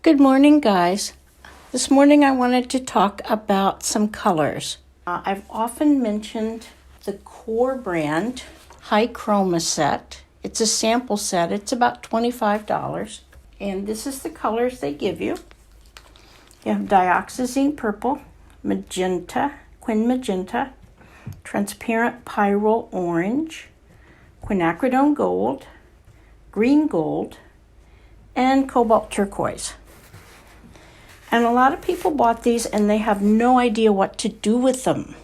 Good morning, guys. This morning I wanted to talk about some colors. I've often mentioned the Core brand High Chroma set. It's a sample set. It's about $25. And this is the colors they give you. You have Dioxazine Purple, Magenta, Quin Magenta, Transparent Pyrrole Orange, Quinacridone Gold, Green Gold, and Cobalt Turquoise. And a lot of people bought these and they have no idea what to do with them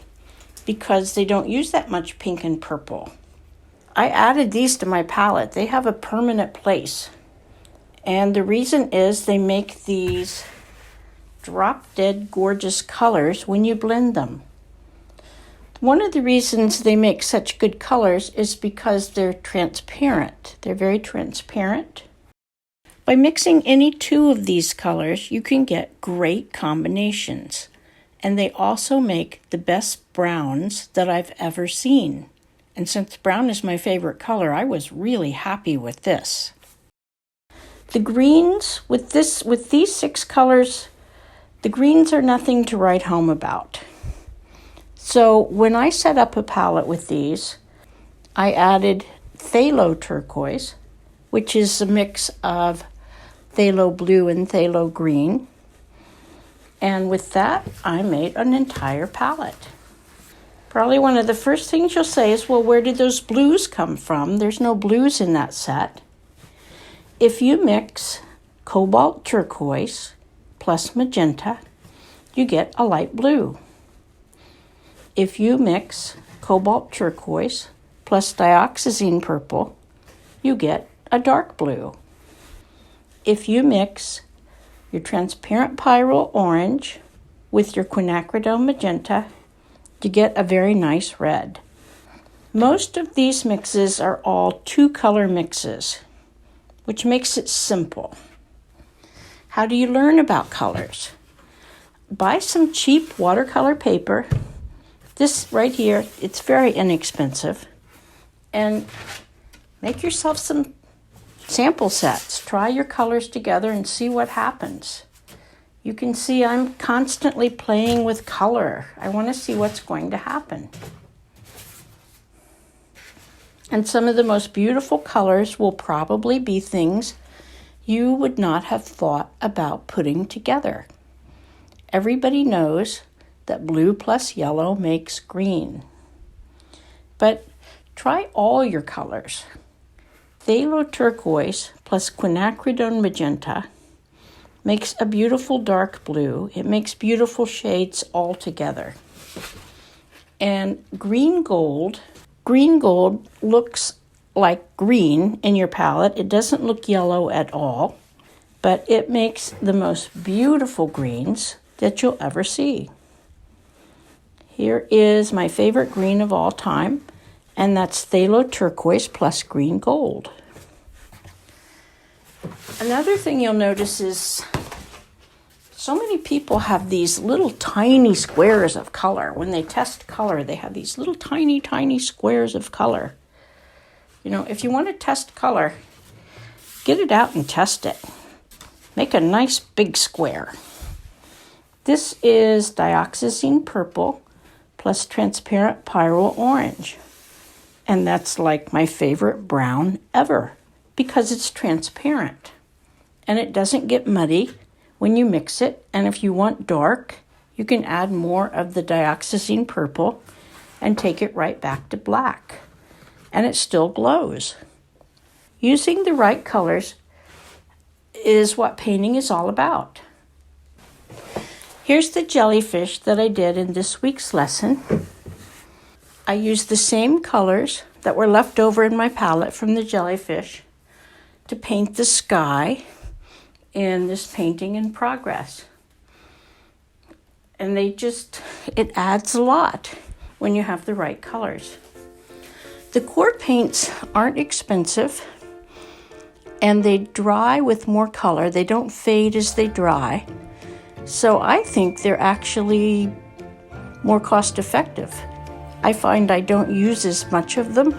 because they don't use that much pink and purple. I added these to my palette. They have a permanent place. And the reason is they make these drop-dead gorgeous colors when you blend them. One of the reasons they make such good colors is because they're transparent. They're very transparent. By mixing any two of these colors, you can get great combinations. And they also make the best browns that I've ever seen. And since brown is my favorite color, I was really happy with this. The greens, with these 6 colors, the greens are nothing to write home about. So when I set up a palette with these, I added Phthalo Turquoise, which is a mix of phthalo blue and phthalo green. And with that, I made an entire palette. Probably one of the first things you'll say is, well, where did those blues come from? There's no blues in that set. If you mix Cobalt Turquoise plus Magenta, you get a light blue. If you mix Cobalt Turquoise plus Dioxazine Purple, you get a dark blue. If you mix your Transparent Pyrrole Orange with your Quinacridone Magenta, you get a very nice red. Most of these mixes are all 2-color mixes, which makes it simple. How do you learn about colors? Buy some cheap watercolor paper. This right here, it's very inexpensive. And make yourself some sample sets. Try your colors together and see what happens. You can see I'm constantly playing with color. I want to see what's going to happen. And some of the most beautiful colors will probably be things you would not have thought about putting together. Everybody knows that blue plus yellow makes green. But try all your colors. Phthalo Turquoise plus Quinacridone Magenta makes a beautiful dark blue. It makes beautiful shades all together. And green gold looks like green in your palette. It doesn't look yellow at all, but it makes the most beautiful greens that you'll ever see. Here is my favorite green of all time, and that's Phthalo Turquoise plus green gold. Another thing you'll notice is so many people have these little tiny squares of color. When they test color, they have these little tiny squares of color. You know, if you want to test color, get it out and test it. Make a nice big square. This is Dioxazine Purple plus Transparent Pyrrole Orange. And that's like my favorite brown ever because it's transparent. And it doesn't get muddy when you mix it. And if you want dark, you can add more of the Dioxazine Purple and take it right back to black. And it still glows. Using the right colors is what painting is all about. Here's the jellyfish that I did in this week's lesson. I used the same colors that were left over in my palette from the jellyfish to paint the sky in this painting in progress. And it adds a lot when you have the right colors. The Core paints aren't expensive and they dry with more color. They don't fade as they dry. So I think they're actually more cost effective. I find I don't use as much of them.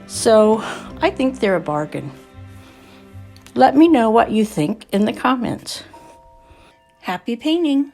So I think they're a bargain. Let me know what you think in the comments. Happy painting!